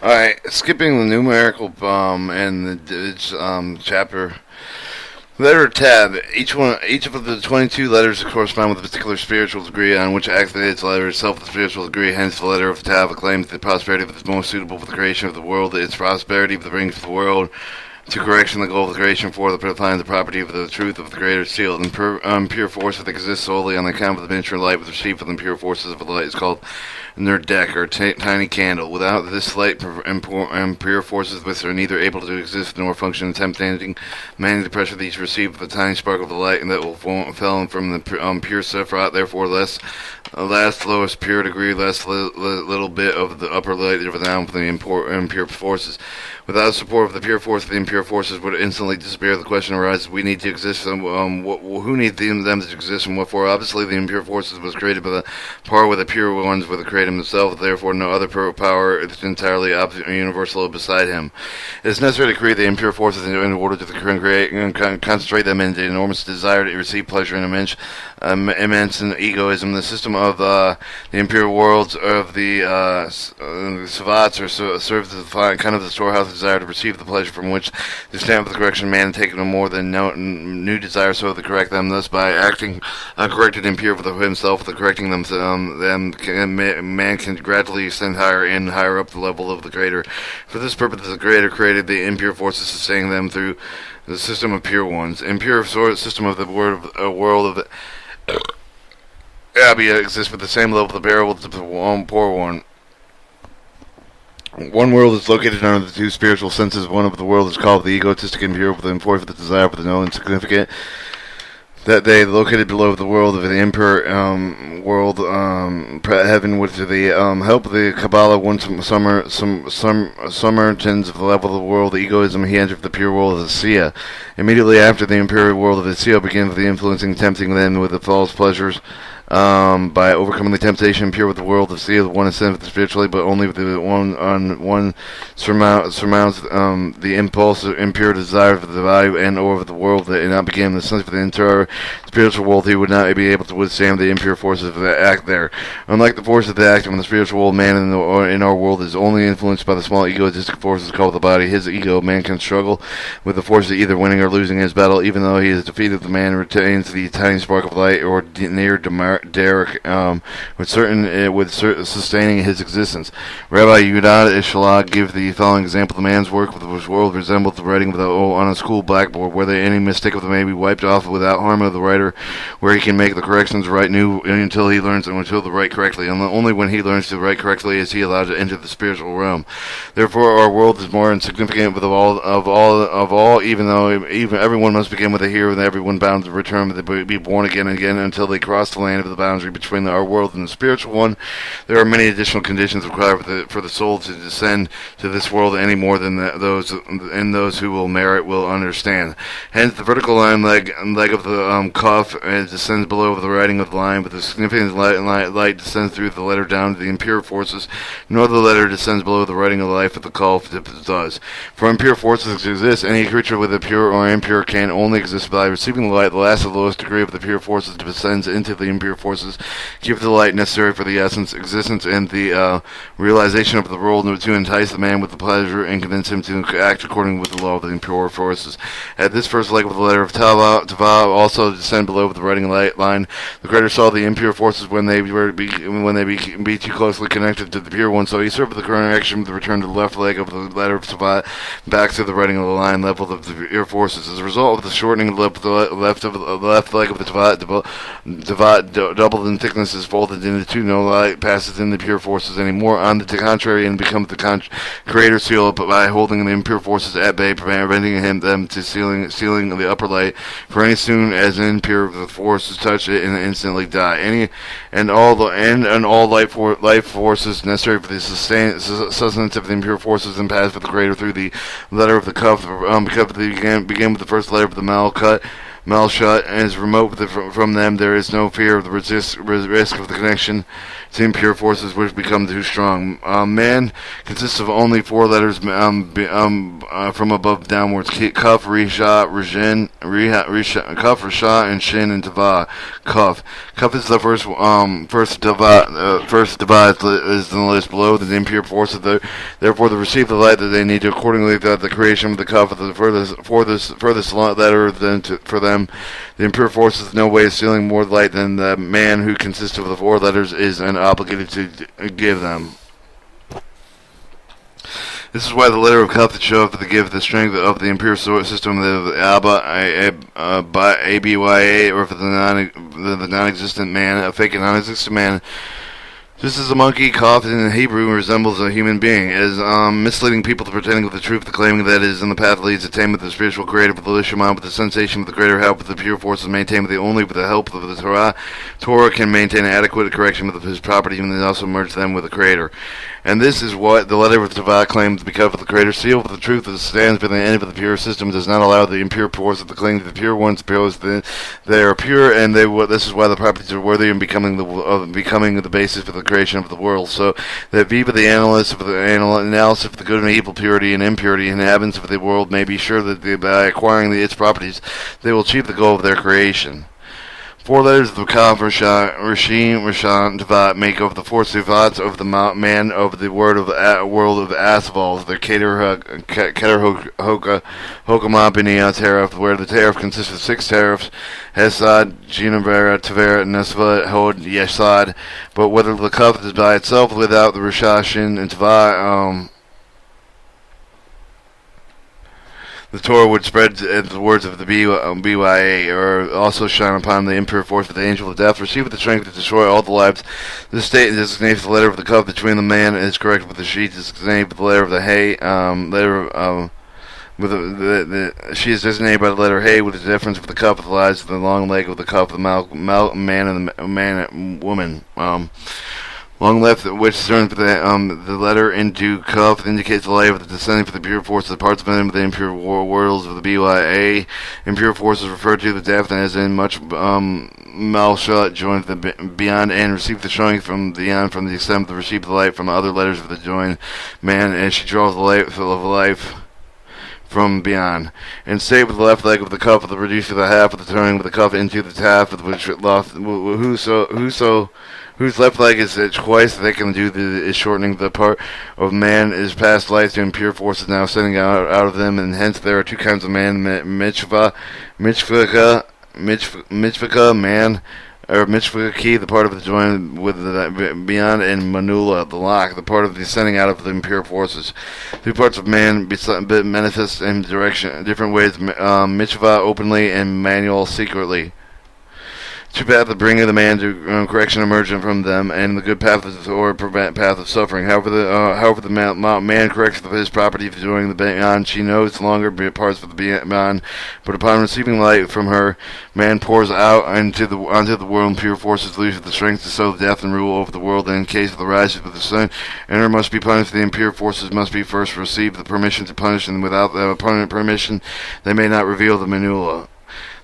Alright, skipping the numerical and the chapter. Letter tab. Each of the 22 letters correspond with a particular spiritual degree on which activates the letter itself, the spiritual degree. Hence, the letter of the tab claims the prosperity of the most suitable for the creation of the world. Its prosperity brings the world to correction, the goal of the creation. For the defines the property of the truth of the greater seal. And pure force that exists solely on the account of the miniature light with received from the pure forces of the light is called Nerdek, or tiny candle. Without this light and pure forces which are neither able to exist nor function, attempting managing the pressure these receive the tiny spark of the light, and that will fall from the pure Sephiroth, therefore last lowest pure degree, little bit of the upper light down from the impure forces. Without the support of the pure force, the impure forces would instantly disappear. The question arises: we need to exist. Who needs them to exist, and what for? Obviously, the impure forces was created by the par with the pure ones, with the creator himself. Therefore, no other power is entirely universal beside him. It is necessary to create the impure forces in order to create and concentrate them in the enormous desire to receive pleasure and immense egoism. The system of the impure worlds of the savats serves as the kind of the storehouse desire to receive the pleasure from which the stamp of the correction man taken no more than new desire so to correct them. Thus, by acting uncorrected impure for himself, the correcting them man can gradually ascend higher up the level of the creator. For this purpose, the creator created the impure forces, sustaining them through the system of pure ones. Impure system of the world of Abia exists with the same level of the bearable to the poor one. One world is located under the two spiritual senses. One of the world is called the egotistic impure, with the impure for the desire for the known insignificant. That they located below the world of the impure world, heaven, with the help of the Kabbalah, one summertons of the level of the world, the egoism, he entered the pure world of the Sia. Immediately after the impure world of the Sia begins with the influencing, tempting them with the false pleasures. By overcoming the temptation, pure with the world of sea, the one ascends spiritually, but only with the one surmounts the impulse of impure desire for the value and or of the world that it not became the sense for the entire spiritual world. He would not be able to withstand the impure forces of the act there. Unlike the forces that act on the spiritual world, man in our world is only influenced by the small egoistic forces called the body. His ego, man can struggle with the forces either winning or losing his battle. Even though he is defeated, the man retains the tiny spark of light or near Derek, with sustaining his existence. Rabbi Yudad Ishalah give the following example: the man's work with the world resembles the writing on a school blackboard, where any mistake of the may be wiped off without harm of the writer, where he can make the corrections right new until he learns to write correctly. And only when he learns to write correctly is he allowed to enter the spiritual realm. Therefore, our world is more insignificant of all, even though everyone must begin with a here, and everyone bound to return to be born again and again until they cross the land of the boundary between our world and the spiritual one. There are many additional conditions required for the soul to descend to this world any more than those who will merit will understand. Hence, the vertical leg of the cuff descends below the writing of the line, but the significant light descends through the letter down to the impure forces, nor the letter descends below the writing of the life of the cuff does. For impure forces exist, any creature with a pure or impure can only exist by receiving the light. The last of the lowest degree of the pure forces descends into the impure forces, give the light necessary for the existence, and the realization of the world to entice the man with the pleasure and convince him to act according with the law of the impure forces. At this first leg of the letter of Tava also descend below the writing line. The creator saw the impure forces when they be too closely connected to the pure one, so he served the correction with the return to the left leg of the letter of Tava back to the writing of the line level of the pure forces. As a result of the shortening of the left leg of the Tava, doubled in thickness, is folded into two. No light passes in the pure forces anymore. On the contrary, and becomes the creator seal by holding the impure forces at bay, preventing them to sealing the upper light. For any soon as impure the forces touch it and instantly die. All life forces necessary for the sustenance of the impure forces and pass for the creator through the letter of the cuff. Because they begin with the first letter of the Malkut. Malshut and is remote from them. There is no fear of the risk of the connection to impure forces which become too strong. Man consists of only four letters from above downwards. Kuf, Risha, Rajin, Kuf, Risha, and Shin and Tava. Kuf. Kuf is the first divide is in the list below the impure forces. Therefore, they receive the light that they need to accordingly. That the creation of the Kuf is the furthest letter for them. The impure force is no way of stealing more light than the man who consists of the four letters is obligated to give them. This is why the letter of Kuf that show up to give the strength of the impure system of the ABYA, or for the non-existent man, a fake and non-existent man. Just as a monkey, Kuf in Hebrew resembles a human being, as misleading people to pretending with the truth, the claiming that is in the path leads attainment of the spiritual creator, with the volition mind, with the sensation, with the greater help, with the pure forces maintained only with the help of the Torah. Torah can maintain adequate correction with his property, and also merge them with the creator. And this is what the letter of Tava claims because of the creator seal with the truth that stands by the end of the pure system does not allow the impure forces to cling to the pure ones, because they are pure, and this is why the properties are worthy and becoming the basis for the creation of the world. So that Viva, the analysis of the good and evil, purity and impurity, inhabitants of the world may be sure that by acquiring its properties, they will achieve the goal of their creation. Four letters of the Kaf, Rishim, Rishan, Tavat make of the four sifats of the man of the world of Asval, their Keter Hoka, Hokama, B'niyah, Teref, where the Teref consists of six Terefs, Hesad, Ginevera, Tavera, Nesva, Hod, Yesad, but whether the Kaf is by itself without the Rishashin and Tavat, the Torah would spread the words of the BYA, or also shine upon the impure force of the angel of death, receive the strength to destroy all the lives. This state designates the letter of the Kuf between the man and is correct with the sheet, designated with the letter of the Hay, she is designated by the letter Hay, with the difference of the Kuf of the lives of the long leg of the Kuf of the man and the man woman. Long left, which turns the letter into Kuf, indicates the light of the descending for the pure forces, the parts of the impure worlds of the BYA. Impure forces referred to the death as in much Malshut joined the beyond and received the showing from beyond from the extent of the receipt of the light from other letters of the joined man, and she draws the light of life from beyond, and stay with the left leg of the Kuf of the reducer the half of the turning with the Kuf into the half of which whose left leg is twice they can do is shortening the part of man is past life to impure forces now sending out of them, and hence there are two kinds of man, mitzvah, man, or mitzvah key, the part of the joint with the beyond, and manula, the lock, the part of the sending out of the impure forces. Two parts of man manifest in different ways, mitzvah openly and manual secretly. Two paths that bring the man to correction emergent from them, and the good path or path of suffering. However, the man corrects his property during the beyond. She knows longer parts of the beyond, but upon receiving light from her, man pours out onto the world, and pure forces lose the strength to sow death and rule over the world. And in case of the rise of the sun, enter must be punished. The impure forces must be first receive the permission to punish, and without the permission, they may not reveal the manula.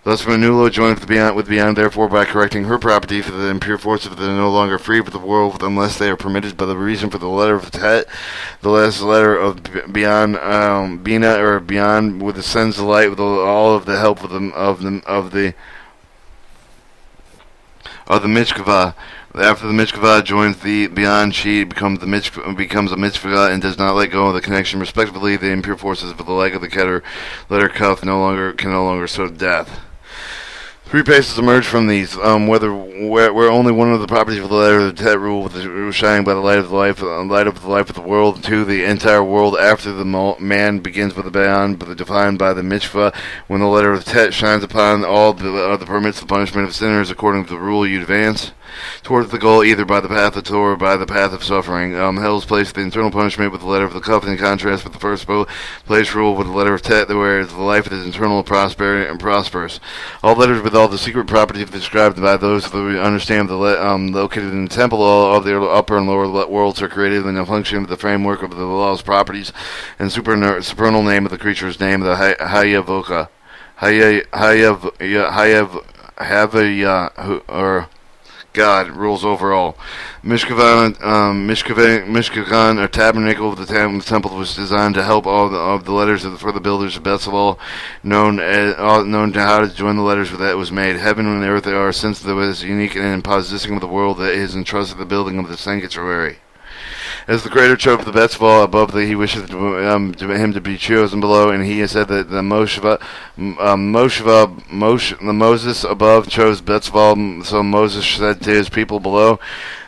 Thus, Manula joined with beyond, therefore, by correcting her property for the impure forces, that are no longer free with the world unless they are permitted by the reason for the letter of Tet, the last letter of beyond, Bina, or beyond, with the sends the light with all of the help of the Mishkava. After the Mishkava joins the beyond, she becomes a Mishkava and does not let go of the connection. Respectively, the impure forces with the leg of the Keter, letter Kuf, can no longer sow death. Three paces emerge from these, where only one of the properties of the letter of the Tet rule with the shining by the light of the life of the world. Two, the entire world after the man begins with the beyond, but defined by the Mishva. When the letter of the Tet shines upon all the permits the punishment of sinners according to the rule you advance towards the goal, either by the path of Torah or by the path of suffering. Hell's place the internal punishment with the letter of the Kuf, in contrast with the first place rule with the letter of Tet, whereas the life is internal, prosperity, and prosperous. All letters with all the secret properties described by those who understand located in the temple. All of the upper and lower worlds are created in a function of the framework of the law's properties and supernal name of the creature's name, the Hayavoka. or God rules over all. Mishkavan, or tabernacle of the temple, was designed to help all of the letters for the builders of Bethel, known to how to join the letters that was made. Heaven and earth are, since there was unique and possessing of the world that is entrusted the building of the sanctuary. As the Creator chose the Bethel above, he wishes him to be chosen below, and he has said that the Moses above chose Bethel, so Moses said to his people below,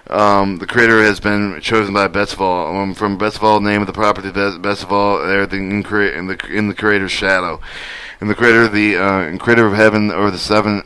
the Creator has been chosen by Bethel. From Bethel, name of the property, Bethel, there in the Creator's shadow. And the Creator of heaven, or the Sephron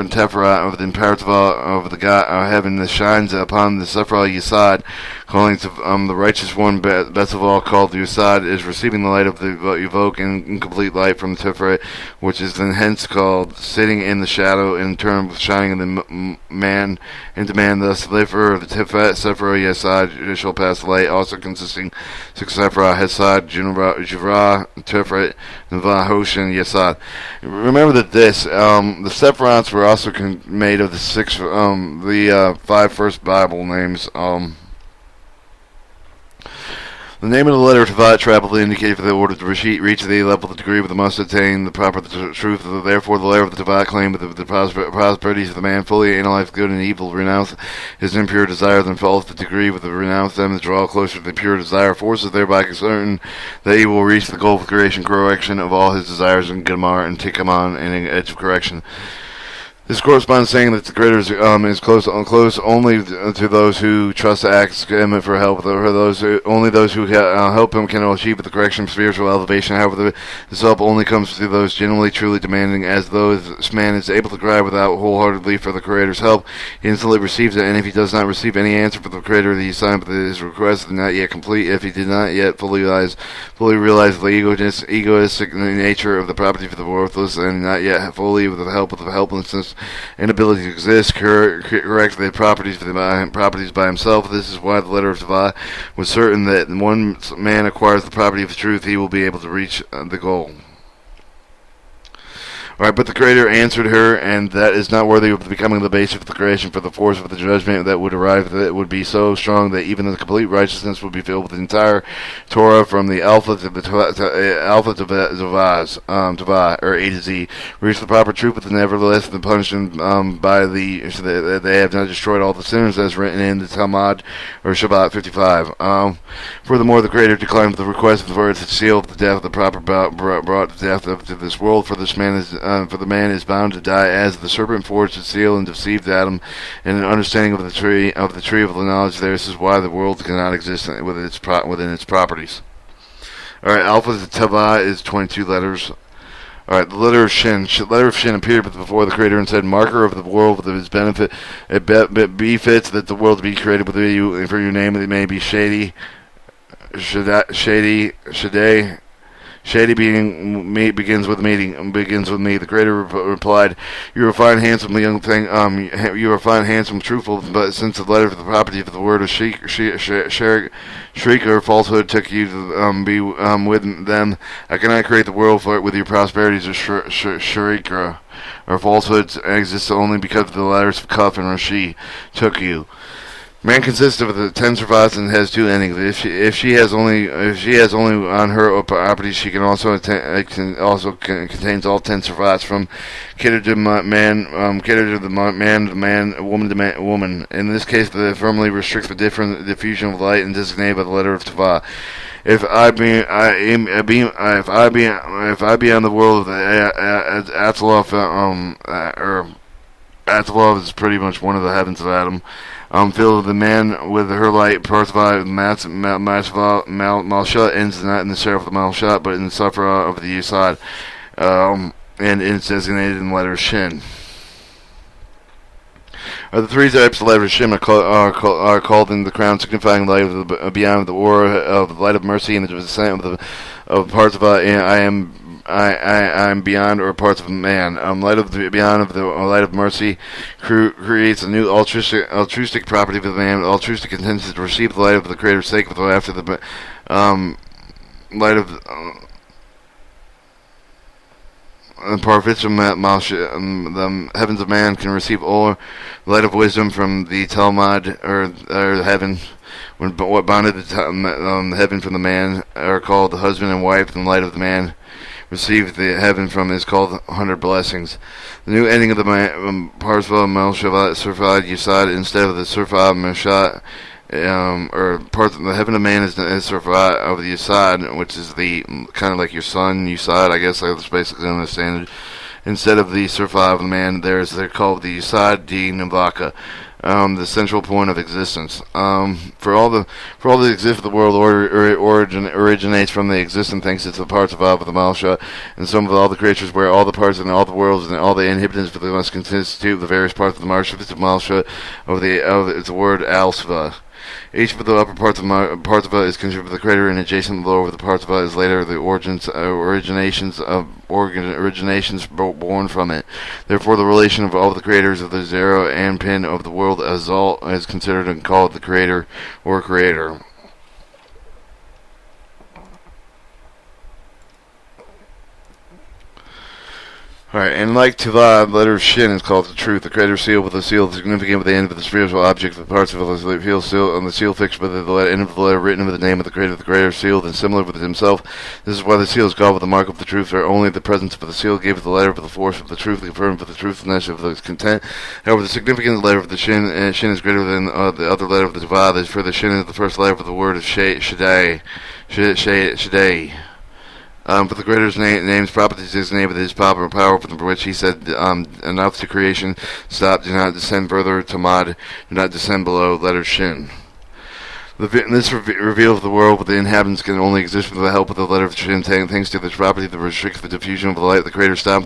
Tephra, of the imperative of the God of heaven, that shines upon the Sephra Yesod, calling to the righteous one, Bethel, called the Yesod, is receiving the light of the evoke and incomplete light from the Tephra, which is then hence called sitting in the shadow, in turn of shining in the man into man. Thus, the lifer of the Sephra Yesod shall pass the light, also consisting six Sephra, Hesod, Jivra, Tephra, Neva, Hoshin, Yesod. Remember that the Sephirots were also made of the five first Bible names. The name of the letter to Vat traveled to indicate for the order to reach the level of the degree with the must attain the proper truth. Therefore, the letter of the Tavat claimed that the prosperities of the man fully analyze good and evil, renounce his impure desires, and falls to the degree with the renounce them, to draw closer to the pure desire, forces thereby certain that he will reach the goal of creation, correction of all his desires, and Gemar and Tikkaman, and an edge of correction. This corresponds saying that the Creator is close only to those who trust to ask Him for help. Only those who help Him can achieve the correction of spiritual elevation. However, this help only comes to those genuinely, truly demanding. As though this man is able to cry without wholeheartedly for the Creator's help, he instantly receives it. And if he does not receive any answer from the Creator, he signed his request is not yet complete. If he did not yet fully realize the egoistic nature of the property of the worthless, and not yet fully with the help of the helplessness, inability to exist, correct the properties by himself. This is why the letter of Tava was certain that when one man acquires the property of the truth, he will be able to reach the goal. Alright, but the Creator answered her, and that is not worthy of becoming the basis of the creation, for the force of the judgment that would arrive that would be so strong that even the complete righteousness would be filled with the entire Torah from the Alpha to Tava, or A to Z, reach the proper truth, but nevertheless the punishment so that they have not destroyed all the sinners, as written in the Talmud or Shabbat 55. Furthermore, the Creator declined the request for it to seal the death of the proper brought death to this world, for this man is for the man is bound to die, as the serpent forged its seal and deceived Adam in an understanding of the tree of the knowledge. This is why the world cannot exist within its properties. All right, Alpha to Tava is 22 letters. All right, the letter of Shin. Letter of Shin appeared before the Creator and said, "Marker of the world with his benefit, it befits that the world be created with you, and for your name it may be Shady, Shady begins with me. The Creator replied, "You are fine, handsome young thing. You are fine, handsome, truthful. But since the letter of the property of the word of shrieker, falsehood took you to be with them, I cannot create the world for it with your prosperities of shrieker, or falsehoods exists only because of the letters of Kaf and Rashi took you." Man consists of the 10 servats and has two endings. If she has only on her property, she can also contains all 10 servats, from cater to man, woman to woman. In this case, the firmly restricts the diffusion of light and designated by the letter of Tava. If I be on the world of the Atziloth, or Atziloth is pretty much one of the heavens of Adam. Filled the man with her light, Parthva, Malsha ends not in the share of the Malsha, but in the Safra of the Yesod, and it's designated in the letter Shin. The three types of letter Shin are called in the crown, signifying light of the beyond the aura of the light of mercy and the descent of parts of I am beyond, or parts of man. Light of the beyond of the light of mercy creates a new altruistic property for the man. Altruistic intention to receive the light of the Creator's sake, after the light of the heavens of man can receive all light of wisdom from the Talmud or heaven. When what bounded the heaven from the man are called the husband and wife, and the light of the man received the heaven from is called 100 blessings. The new ending of the Parsva Melshavat Surfad Yisad instead of the Surfad Meshat, or part of the heaven of man is Surfad of the Yisad, which is the kind of like your son Yisad, I guess that's basically understand it. Instead of the Surfad of the man, they're called the Yisad Di Navaka. The central point of existence. For all that exists, the world originates from the existent thanks to the parts of the Malsha, and some of all the creatures where all the parts and all the worlds and all the inhabitants of the must constitute the various parts of the Malsha of the word Alsva. Each of the upper parts of Parthiva is considered the crater, and adjacent below the Parthiva is later the originations born from it. Therefore, the relation of all the creators of the zero and pin of the world Azal is considered and called the creator or creator. Alright, and like Tiva, the letter of Shin is called the truth. The creator seal with the seal is significant with the end of the spiritual object of the parts of the seal seal on the seal fixed with the end of the letter written with the name of the creator sealed and similar with himself. This is why the seal is called with the mark of the truth, for only the presence of the seal gave the letter of the force of the truth, confirmed with the truthfulness of the content. However, the significance of the letter of the Shin is greater than the other letter of the Tiva, for the Shin is the first letter of the word of Shaddai. For the Creator's name's properties is named with his power, from which he said, enough to creation, stop, do not descend further to Mad, do not descend below, letter Shin. This reveal of the world with the inhabitants can only exist with the help of the letter of Shin, thanks to this property that restricts the diffusion of the light. The creator stops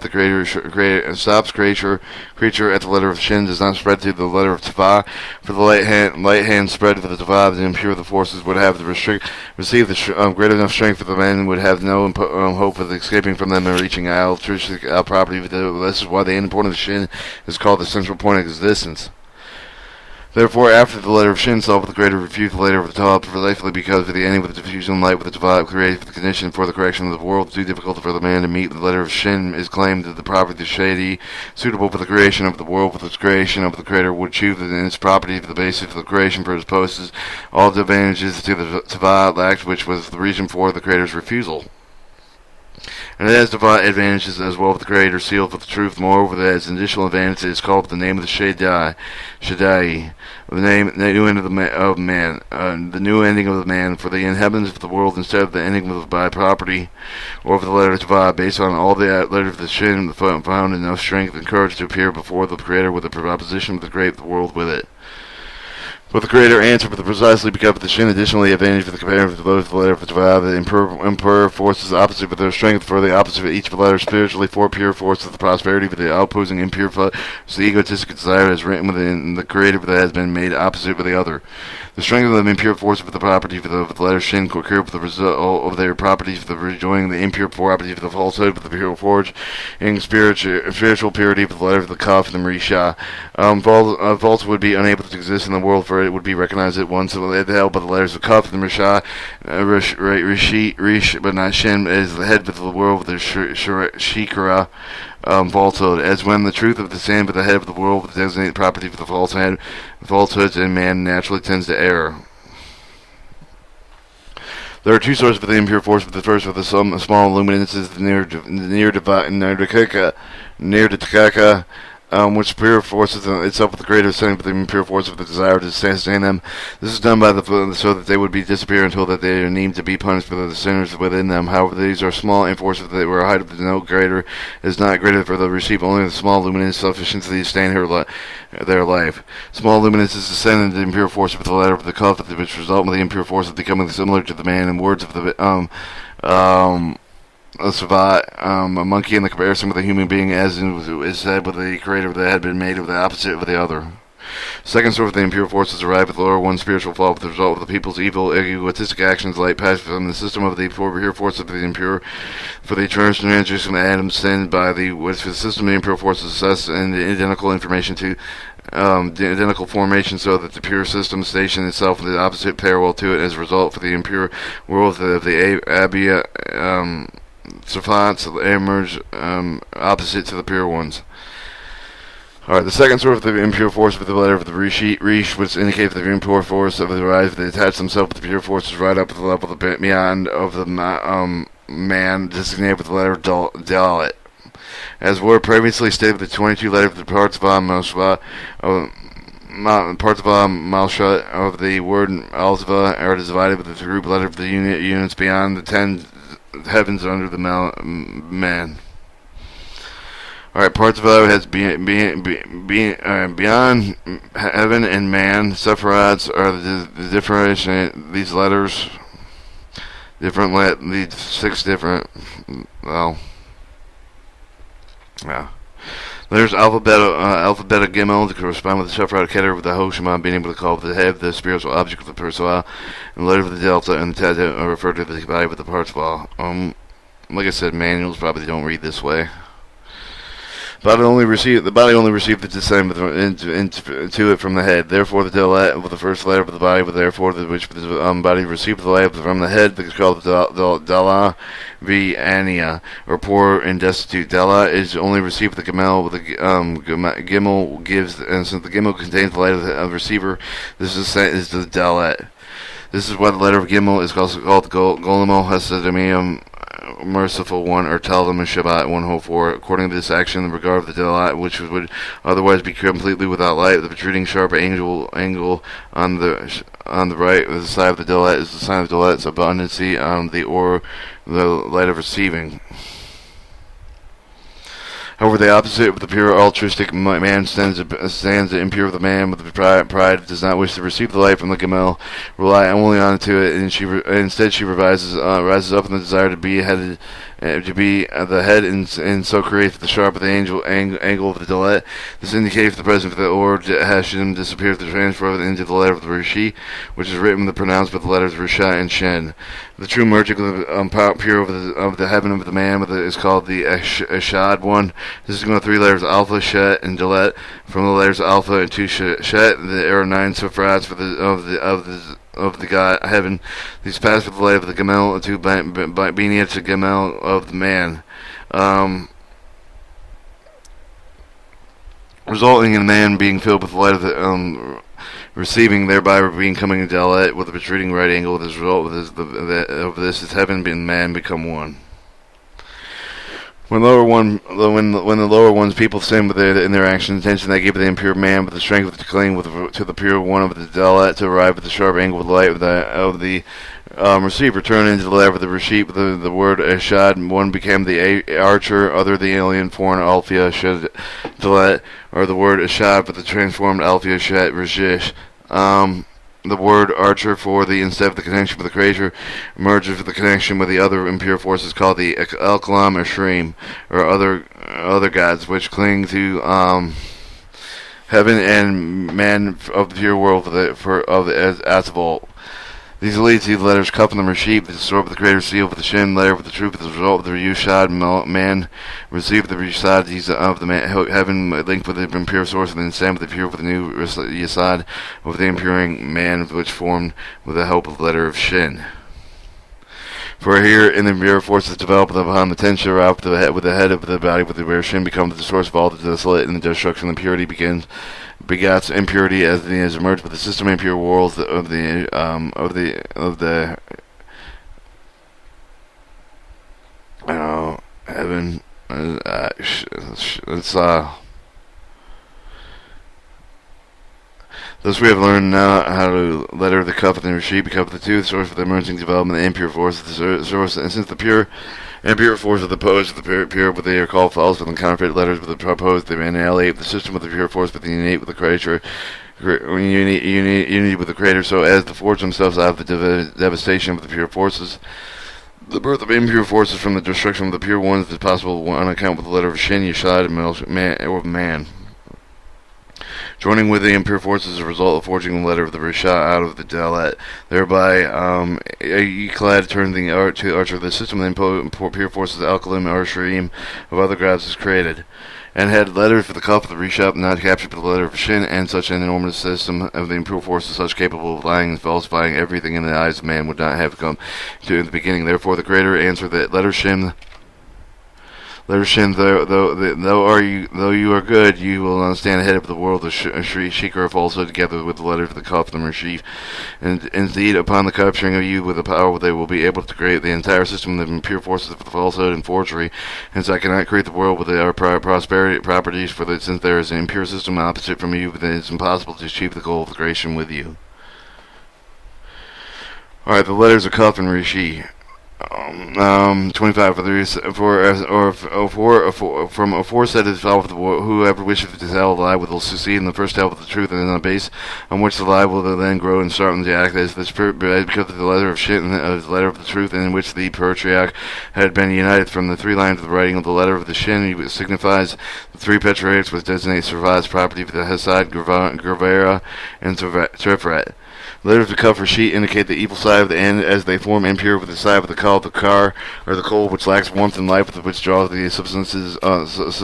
creature at the letter of Shin, does not spread to the letter of Tava. For the light hand spread for the Tava, the impure the forces would have receive the great enough strength that the man would have no hope of escaping from them and reaching altruistic property. This is why the end point of the Shin is called the central point of existence. Therefore, after the letter of Shin solved, the greater refute the letter of the Tav precisely because of the ending with the diffusion of light with the Tav created the condition for the correction of the world too difficult for the man to meet. The letter of Shin is claimed that the property of Shadi, suitable for the creation of the world with its creation of the creator, would choose in its property the basis of the creation for his posts, all the advantages to the Tav lacked, which was the reason for the creator's refusal. And it has divine advantages as well with the creator sealed with the truth. Moreover, that as an additional advantage, it is called the name of the Shaddai, the new end of man, the new ending of the man for the inhabitants of the world instead of the ending of by property, or for the letter Tava, based on all the letters of the Shin, found enough strength and courage to appear before the creator with a proposition to create the world with it. But the creator answered with precisely because of the Shin additionally advantage for the comparative to those of the letter of the Tava, the impure forces opposite with their strength for the opposite of each of the letters spiritually for pure forces of the prosperity for the opposing impure so the egotistic desire is written within the creative that has been made opposite with the other. The strength of the impure force of the property for the letter Shin occur with the result of their properties for the rejoining the impure property for the falsehood with the pure forge and spiritual purity for the letter of the Kaf and the Marisha. False would be unable to exist in the world, for it would be recognized at once with the help of the letters of Kaf and the Marisha. Rish, but not Shin, is the head of the world with the Shikara. Falsehood, as when the truth of the sand but the head of the world with the designated property for the falsehoods, and man naturally tends to err. There are two sources for the impure force, but the first with the small luminescence, the near Takaka, which pure forces itself with the greater ascending but the impure force of the desire to sustain them. This is done by so that they would be disappear until that they are named to be punished for the sinners within them. However, these are small and forces that were a height of the no greater is not greater for the receive only the small luminous sufficiency to sustain their life. Small luminous is descending the impure force of the letter of the cuff, which result in the impure force of becoming similar to the man in words of the a savant, a monkey in the comparison with a human being, as is said with the creator that had been made of the opposite of the other. Second source of the impure forces arrive at the lower one spiritual fall with the result of the people's evil, egotistic actions, light passed from the system of the pure force of the impure, for the transition of Adam's sin by the which the system of the impure forces assess and the identical information to the identical formation, so that the pure system station itself in the opposite parallel to it as a result for the impure world of the Abia. Safats emerge opposite to the pure ones. Alright, the second source of the impure force with the letter of the Rish, which indicates the impure force of the rise, they attach themselves with the pure forces right up to the level of the beyond of the man, designated with the letter Dalit. As were previously stated, the 22 letters of the parts of Malshut of the word Alzva are divided with the group letter of the units beyond the 10 heavens under the man. Alright, parts of Allah has beyond heaven and man. Sepharats are the differentiation. These letters, these 6 different. Well, yeah. Letters alphabet Gimel to correspond with the Sepharat Keter with the Hoshima being able to call the head, the spiritual object of the Persua, and the letter of the Delta and the Teta are referred to the body with the parts of all. Like I said, manuals probably don't read this way. The body only received the descent into it from the head. Therefore, the Delat with the first letter of the body, but therefore which the body received the letter from the head, because called Dala Ania, or poor and destitute. Dala is only received the Gimel with the Gimel gives, and since the Gimel contains the letter of the receiver, this is the Dalet. This is why the letter of Gimel is also called Golemo Hasadimium, merciful one, or tell them a Shabbat 104. According to this action, in regard of the Delat, which would otherwise be completely without light, the protruding sharp angle on the right of the side of the Delat is the sign of Delat's abundancy on the light of receiving. However, the opposite of the pure altruistic man stands the impure of the man with the pride does not wish to receive the light from the Gamel, rely only on it, and instead she rises up in the desire to be headed, the head, and so creates the sharp of the angle of the Delet. This indicates the presence of the Or Hashim disappears the transfer of it into the letter of the Rishi, which is written with the pronounced with the letters Risha and Shen. The true merging of the pure of the heaven of the man is called the Eshad one. This is going to 3 letters Alpha, Shet, and Delet. From the letters Alpha and 2 Shet, there are 9 Sephrats of the God heaven. These pass with the letter of the Gamel to Benia to Gamel of the man, resulting in the man being filled with the light of the receiving, thereby becoming a Dalet with a protruding right angle. As a result of this, is heaven and man become one. When the lower ones people sin in their action intention, they give the impure man with the strength to cling to the pure one of the Dalet to arrive at the sharp angle of the light of the receiver. Turn into the letter of the Rashid with the word Eshad. One became the archer, other the alien foreign Alphia Shed Dalet, or the word Eshad with the transformed Alphia Shed Rajish. The word archer for the instead of the connection with the creator merges with the connection with the other impure forces called the Elkalam or Shreem, or other gods which cling to heaven and man of the pure world as Asval. These lead to the letters Cup and the Rashid, the sword with the creator seal with the Shin, letter with the truth, as a result of the Yushad man received the Yisad of the heaven linked with the impure source, and then stand with the pure with the new Yisad of the impuring man, which formed with the help of the letter of Shin. For here in the impure forces developed upon the tension with the head of the body with the where Shin becomes the source of all the desolate, and the destruction of the purity begats impurity as it is emerged with the system impure worlds of the heaven. Thus we have learned now how to letter the cup and the Rashid become the two, the source of the emerging development of the impure force, the source, and since the pure impure force of the opposed with the pure, but they are called false with the counterfeit letters with the proposed, they annihilate the system with the pure force, but the innate with the creator, unity with the creator, so as to forge themselves out of the devastation of the pure forces. The birth of impure forces from the destruction of the pure ones is possible on account with the letter of Shin, Yeshad, and man. Joining with the impure forces is a result of forging the letter of the Risha out of the Dalet. Thereby, Eclad turned the archer of the system, and then pure forces, Alkalim, Arsharim, of other gods is created. And had letters for the cup of the Risha not captured by the letter of Shin, and such an enormous system of the impure forces, such capable of lying and falsifying everything in the eyes of man, would not have come to in the beginning. Therefore, the greater answer that letter Shin Letter Shin, though you are good, you will not stand ahead of the world of Shikar falsehood together with the letter of the Kaf the Mershif. And indeed, upon the capturing of you with the power, they will be able to create the entire system of impure forces of falsehood and forgery. Hence, I cannot create the world with our prosperity properties, since there is an impure system opposite from you, then it is impossible to achieve the goal of creation with you. Alright, the letters of Kaf and Rishi. 25 from aforesaid is followed whoever wishes to tell a lie will succeed in the first half of the truth, and in the base on which the lie will then grow and start in the act as the spirit because of the letter of shit and the letter of the truth, in which the patriarch had been united from the three lines of the writing of the letter of the shin. It signifies the three patriarchs, which designate survives property for the Hesad, Gravera, and Tiferet. Letters of Kaf or sheet indicate the evil side of the end as they form impure with the side of the Kal, the Kar, or the coal, which lacks warmth and life, which draws the substances,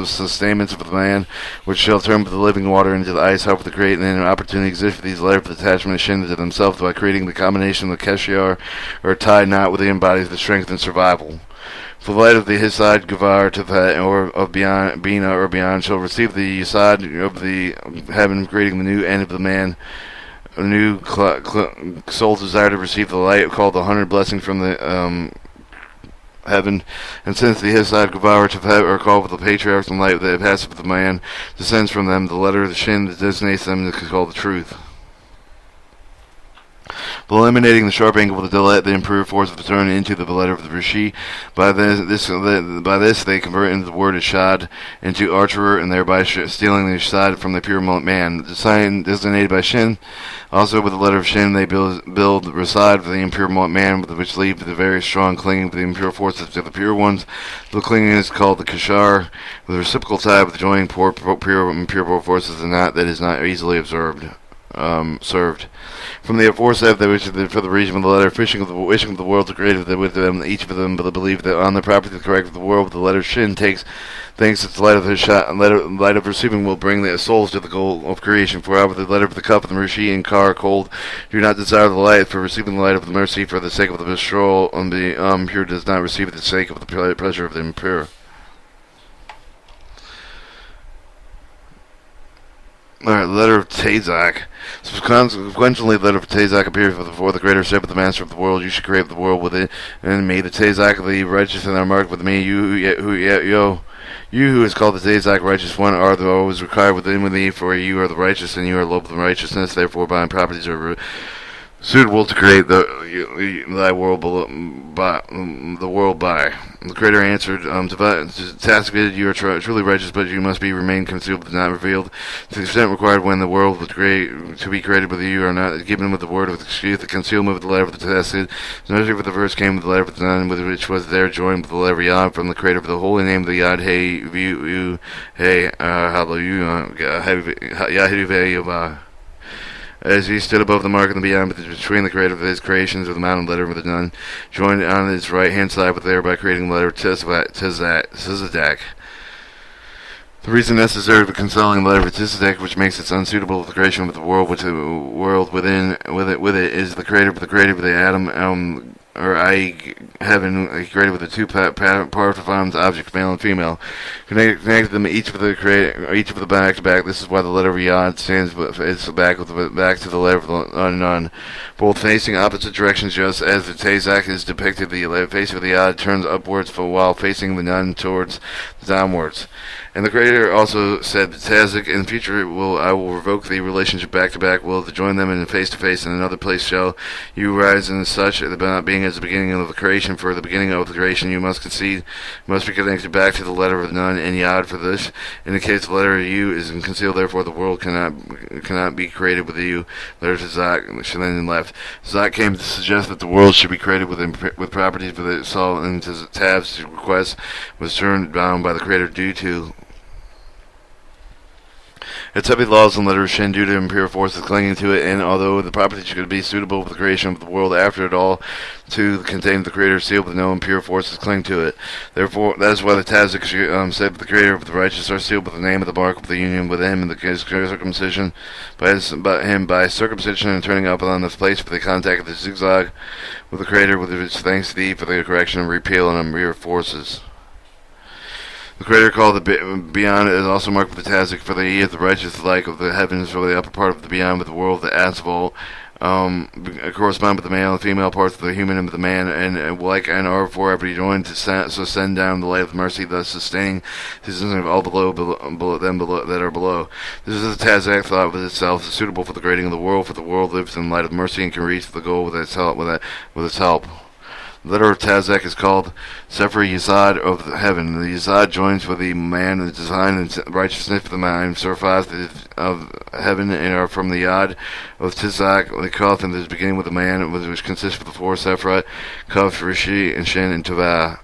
sustainments of the man, which shall turn the living water into the ice. However, the great and an opportunity exists for these letters of attachment of Shin to themselves by creating the combination of the Keshiar, or tie knot within embodies the strength and survival. For the light of the Hesad, Gavar, Tifet, or of beyond, Bina, or beyond, shall receive the Yesod of the heaven, creating the new end of the man. A new soul's desire to receive the light called the 100 blessings from the heaven, and since the Hesad, Gavar, Tifet are called with the patriarchs and light that passes with the man descends from them, the letter of the Shin that designates them is called the truth. By eliminating the sharp angle with the delete, the improved force of the turn into the letter of the Rishi. By this they convert into the word Ashad into archerer, and thereby stealing the Ashad from the pure man. The sign designated by Shin. Also with the letter of Shin, they build Rasad for the impure man, with which leave the very strong clinging to the impure forces to the pure ones. The clinging is called the Kashar, with a reciprocal tie with joining pure impure forces and that is not easily served. From the aforesaid, they wish for the reason of the letter, wishing of the world to create with them, each of them believe that on the property of the correct of the world, with the letter Shin thanks its light of his shot, light of receiving will bring the souls to the goal of creation. For however the letter of the cup of the Rishi and Kar cold do not desire the light for receiving the light of the mercy for the sake of the bestowal on the pure does not receive it for the sake of the pleasure of the impure. Alright, the letter of Tazak. Subsequently, the letter of Tazak appears before the greater ship of the master of the world. You should create the world with it, and me, the Tazak of the righteous, and are marked with me. You who is called the Tazak righteous one are the always required within thee, for you are the righteous, and you are love of righteousness. Therefore, by properties are suitable to create thy world the world by. The Creator answered, Tasked, you are truly righteous, but you must remain concealed but not revealed. To the extent required when the world was to be created with you are not given with the word of excuse, the concealment with the letter of the Tasked. Especially for the verse came with the letter of the Nun, with which was there joined with the letter Yod from the Creator of the holy name of the Yod, Hey, you, Hey, Hallelujah, Yahweh. As he stood above the mark and beyond, between the creator of his creations, with the mountain letter of the Nun, joined on his right hand side, but thereby creating the letter Tizadak. The reason necessary for consoling the letter of Tizadak, which makes it unsuitable for the creation of the world, which the world with it is the creator of the atom, or i.e. heaven, created with the two participants, objects, male and female, connected them each of the back to back. This is why the letter of Yod stands its back to the letter of the Nun, both facing opposite directions, just as the Tazak is depicted. The face of the Yod turns upwards, while facing the Nun towards downwards. And the Creator also said, Tazak, in future I will revoke the relationship back to back, will to join them in face to face, in another place shall you rise, and such, not being as the beginning of the creation. For the beginning of the creation you must be connected back to the letter of the Nun and Yod. For this indicates the letter of U is concealed, therefore the world cannot be created with you. Letter to Zak, then left. Zak came to suggest that the world should be created with properties, but it saw in Tav's request was turned down by the Creator due to its heavy laws and letters Shin due to impure forces clinging to it, and although the properties could be suitable for the creation of the world after it all, to contain the Creator sealed with no impure forces cling to it. Therefore, that is why the Tazik said the Creator of the righteous are sealed with the name of the mark of the union with him, and the circumcision by circumcision and turning up on the place for the contact of the zigzag with the Creator, with which thanks to thee for the correction and repeal and impure forces. The creator called the beyond is also marked with the Tazik, for the he is the righteous like of the heavens, for the upper part of the beyond with the world, the asphalt. Correspond with the male and female parts of the human and the man, and like and are forever joined to send down the light of mercy, thus sustaining the existence of all below that are below. This is the Tazak thought with itself, is suitable for the grading of the world, for the world lives in the light of mercy and can reach the goal with its help. The letter of Tazak is called Sefer Yisad of heaven. The Yisad joins with the man, the design and righteousness of the mind, survives of heaven, and are from the Yad of Tazak, the Kaf, and is beginning with the man, which consists of the four Sephirot, Kaf, Rishi, and Shin, and Tavah.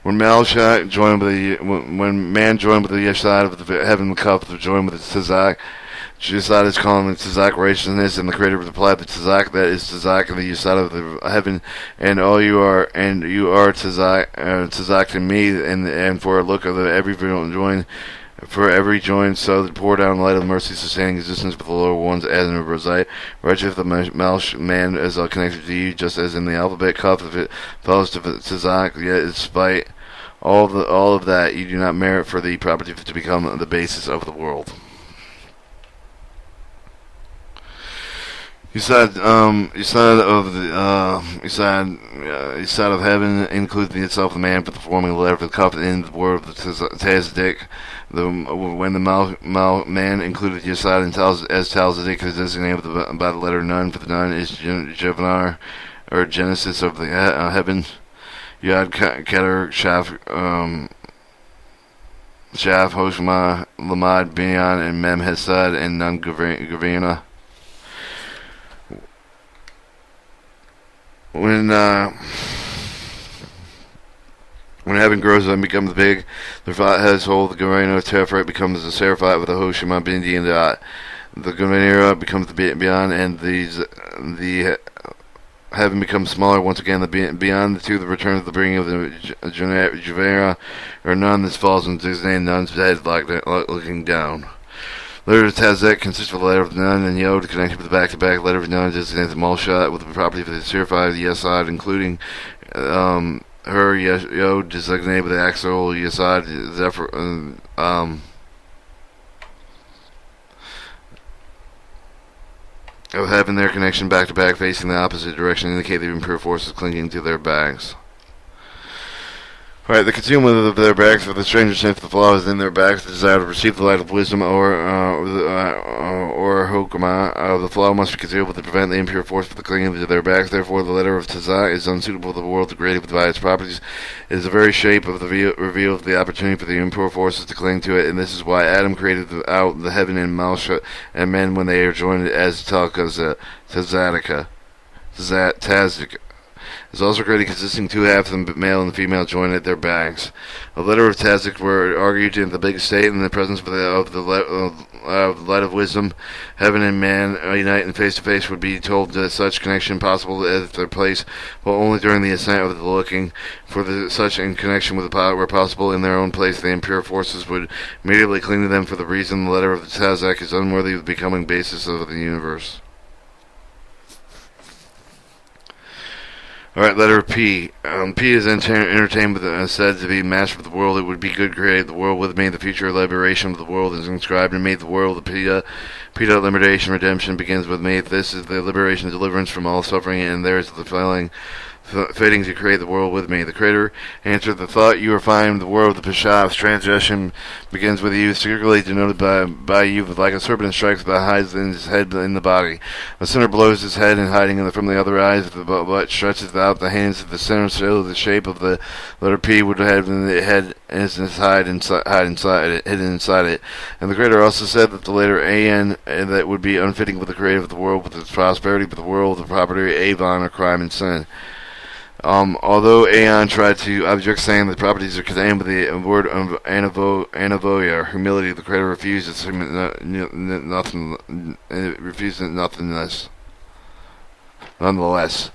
When man joined with the Yisad of the heaven, the Kaf, joined with the Tazak, Yisad is calling the Tzazak righteousness, and the Creator replied, "The Tzazak that is Tzazak, and the Yisad of the heaven, and all you are Tzazak to me, and for a look of every joint, so that pour down the light of mercy, sustaining existence with the lower ones as in a rosite. Righteous the Malsh man is connected to you, just as in the alphabet cup, if it follows to Tzazak, yet despite all of that, you do not merit for the property to become the basis of the world." Yisad of heaven includes in itself the man for the forming the letter of the cup in the word of the Tazdik. When the man included Yisad as Talzadik is designated by the letter Nun, for the Nun is Jevanar, or Genesis of the heavens. Yad Keter Shaf Hoshma Lamad Binyan and Mem Hesad and Nun Gavina. When heaven grows and becomes big, the Vat has hold, the Gareno Terafite becomes the Seraphite with the Hoshima Bindi and the Gavanera becomes the beyond, and the heaven becomes smaller once again. The beyond the two, the return of the bringing of the Javera or Nun, this falls into his name, Nun's head looking down. Letter of Tazek consists of the letter of Nun and Yod connected with the back-to-back letter of Nun designated the Malshat with the property of the Seraphite, the Yesod, including her Yod designated with the Axel, Yesod, Zephyr, of having their connection back-to-back facing the opposite direction indicate the impure forces clinging to their backs. Right, the concealment of their backs, for the stranger sense the flaw is in their backs, the desire to receive the light of wisdom or hokmah of the flaw must be concealed to prevent the impure force from clinging to their backs. Therefore, the letter of Tazak is unsuitable for the world degraded by its properties. It is the very shape of the reveal of the opportunity for the impure forces to cling to it, and this is why Adam created out the heaven and Malsha and men when they are joined as Tazadika. Is also created consisting two halves, the male and the female joined at their backs. A letter of Tazdik were argued in the big state in the presence of the light of wisdom. Heaven and man unite and face to face would be told that such connection possible at their place, but only during the ascent of the looking. For such in connection with the power were possible in their own place, the impure forces would immediately cling to them. For the reason the letter of the Tazak is unworthy of becoming basis of the universe. Alright, letter P. P is entertained with said to be master of the world. It would be good to create the world with me. The future liberation of the world is inscribed and made the world. The Pita liberation, redemption begins with me. This is the liberation, deliverance from all suffering, and there is the fitting to create the world with me. The Creator answered, the thought you are finding the world, the Peshav's transgression begins with you, secretly denoted by you, like a serpent strikes but hides in his head in the body. The sinner blows his head and hiding from the other eyes, the butt stretches out the hands of the sinner, so the shape of the letter P would have in the head is hidden inside it. And the Creator also said that the letter AN that would be unfitting with the Creator of the world, with its prosperity, but the world, the property, Avon, or crime and sin. Although Aeon tried to object, saying the properties are contained with the word of anavoia, or humility, the Creator refuses nothingness. Nonetheless,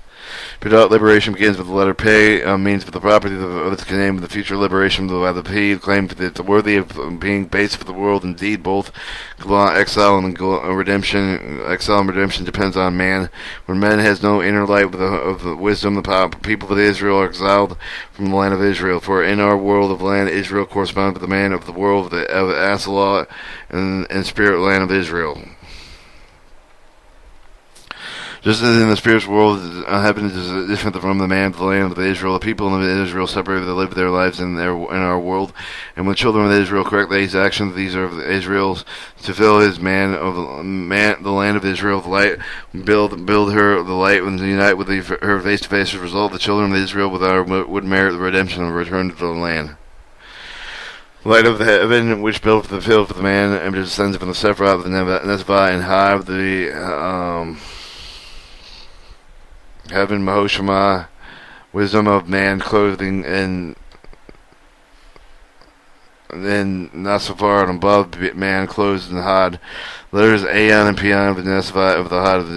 Without liberation begins with the letter P, means for the property of its name of the future liberation by the P, claimed that it's worthy of being base for the world. Indeed, both exile and redemption depends on man. When man has no inner light of the wisdom, the people of Israel are exiled from the land of Israel. For in our world of land, Israel corresponds with the man of the world of Asalah and spirit land of Israel. Just as in the spiritual world, heaven is different from the man of the land of Israel. The people of Israel separated, they live their lives in our world. And when children of Israel correct these actions, these are Israel's to fill his the land of Israel, the light, build her the light, and unite with her face to face. As a result, the children of Israel would merit the redemption and return to the land. Light of the heaven, which built the field for the man, and descends from the Sephirah of the Nezvah and Hive, the heaven, Mahoshama, wisdom of man, clothing, and then not so far and above man, clothes and Had. Letters Aeon and Peon of the Nesvah of the Had of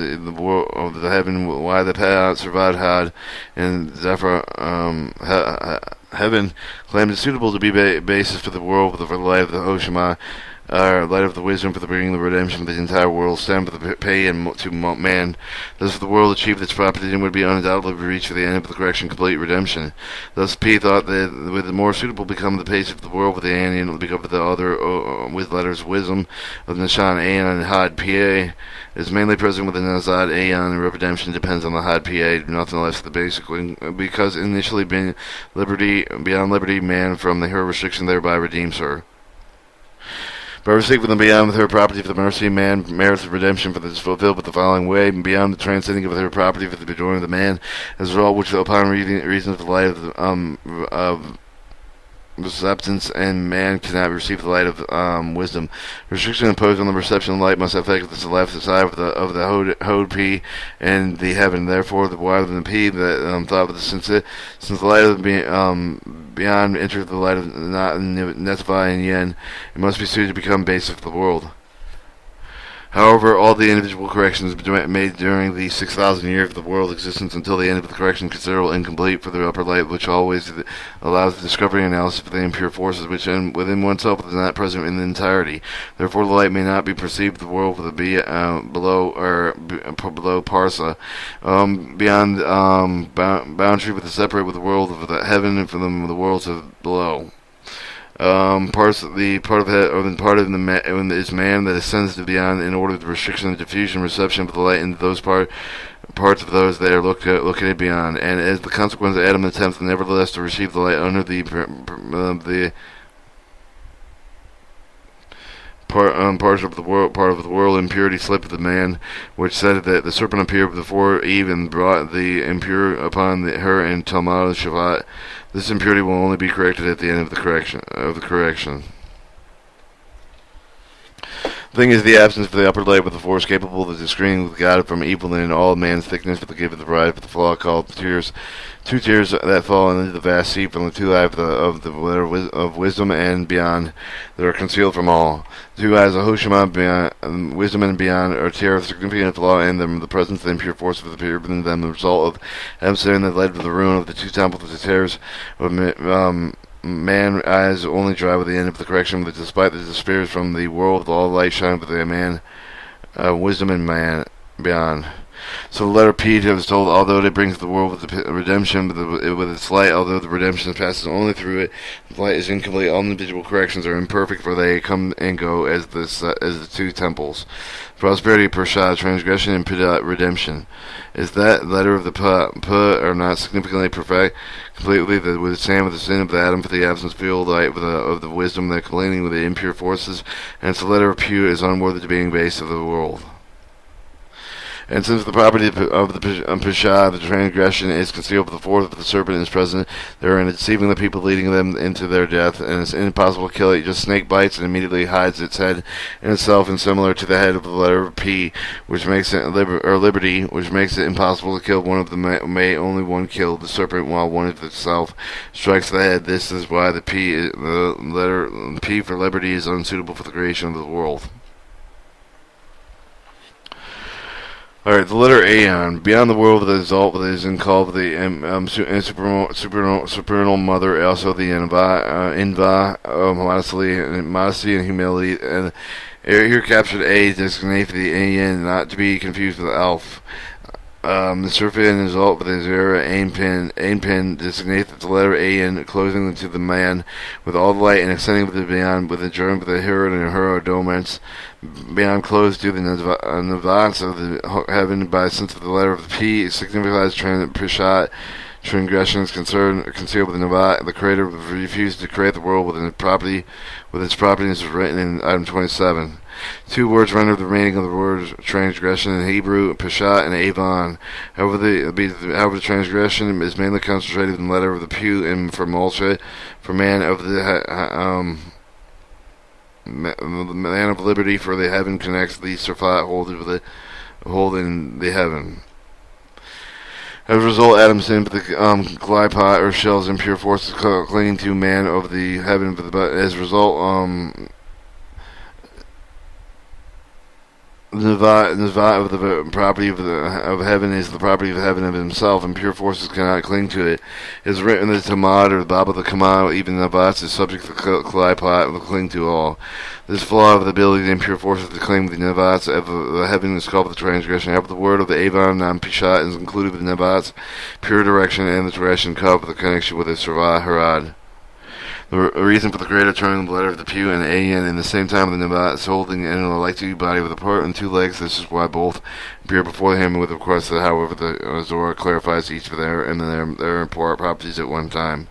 the heaven, why the Peon survived Had, and Zephyr heaven claimed it suitable to be basis for the world, for the light of the Hoshama. Light of the wisdom for the bringing the redemption of the entire world, stand for the pay and to man. Thus, if the world achieved its property, it would be undoubtedly reached for the end of the correction, complete redemption. Thus, P thought that with the more suitable become the pace of the world with the Anion, will become the other with letters wisdom of Nishan, Aeon, and Had. Pa is mainly present with the Nazad, Aeon, and redemption depends on the Had. Pa, nothing less the basic, because initially being liberty, beyond liberty, man from her restriction thereby redeems her. By receiving them beyond with her property for the mercy, man merits redemption for this fulfilled with the following way, and beyond the transcending of her property for the joy of the man, as a result which upon reason of the light of substance and man cannot receive the light of wisdom. Restriction imposed on the reception of light must affect the left side of the Hod P and the heaven. Therefore, the wider than the P that thought with since the light of the beyond enters the light of not Netzvah and Yen, it must be suited to become basic of the world. However, all the individual corrections made during the 6,000 years of the world's existence until the end of the correction considerable incomplete for the upper light, which always allows the discovery and analysis of the impure forces which within oneself is not present in the entirety. Therefore, the light may not be perceived the world with below parsa, beyond boundary with the separate with the world of the heaven and from the worlds of below. Part of is man that ascends to beyond in order to restriction the diffusion and reception of the light into those parts of those that are located beyond, and as the consequence, Adam attempts nevertheless to receive the light under the part of the world impurity slip of the man, which said that the serpent appeared before Eve and brought the impure upon her in Talmud Shabbat. This impurity will only be corrected at the end of the correction. The thing is the absence of the upper light with the force capable of discerning with God from evil and in all man's thickness for the gift of the bride, for the flaw called tears, two tears that fall into the vast sea from the two eyes of wisdom and beyond that are concealed from all. The two eyes of Hoshama beyond wisdom and beyond are tears significant flaw in them, the presence of the impure force of the pure in them, the result of Amsterdam that led to the ruin of the two temples of the tears of man eyes only dry with the end of the correction, but despite the despairs from the world, all light shine with the man, wisdom and man beyond. So the letter P was told, although it brings the world with the redemption, with its light, although the redemption passes only through it, the light is incomplete. All individual corrections are imperfect, for they come and go as the two temples. Prosperity, Pershad, transgression, and redemption. Is that letter of the P are not significantly perfect, completely that with stand with the sin of the atom for the absence field light of the wisdom that colliding with the impure forces, and its the letter of Q is unworthy to being base of the world. And since the property of the Pesha, the transgression, is concealed with the force of the serpent is present, they are deceiving the people, leading them into their death, and it's impossible to kill it. Just snake bites and immediately hides its head in itself, and similar to the head of the letter P, which makes it liberty, which makes it impossible to kill one of them. May only one kill the serpent, while one of itself strikes the head. This is why the letter P for liberty is unsuitable for the creation of the world. Alright, the letter Aeon. Beyond the world of the Exalt, that is called the supernal mother, also the modesty and humility. And here captured A designate the Aeon, not to be confused with Elf. The surface and result with his era aim pin designate the letter A in closing into the man with all the light and extending with the beyond with the germ with the hero and hero doments beyond closed to the navans of the heaven by sense of the letter of the P signifies Prishat transgressions concerned concealed with the Navat. The creator refused to create the world with its properties written in item 27. Two words render the meaning of the word transgression in Hebrew, Peshat and Avon. However, the transgression is mainly concentrated in the letter of the Pew and for Molche, for man of the man of liberty, for the heaven connects the Surfat holding the heaven. As a result, Adam's sin, but the glypot or shell's impure forces clinging to man of the heaven. But as a result, Navat of the property of heaven is the property of heaven of himself, and pure forces cannot cling to it. It is written that the Tamad or the Baba the Kamal, even Navat, is subject to the Kalipot will cling to all. This flaw of the ability of the impure forces to cling to the Navats of the heaven is called the transgression. However, the word of the Avon non-Pishat is included with Navat's pure direction and the direction cup the connection with the Sarvah Harad. The reason for the creator turning the letter of the Pew and Ayan in the same time the Nabat is holding in a like-to body with a part and two legs. This is why both appear before him with, of course, however, the Zohar clarifies each of their important properties at one time.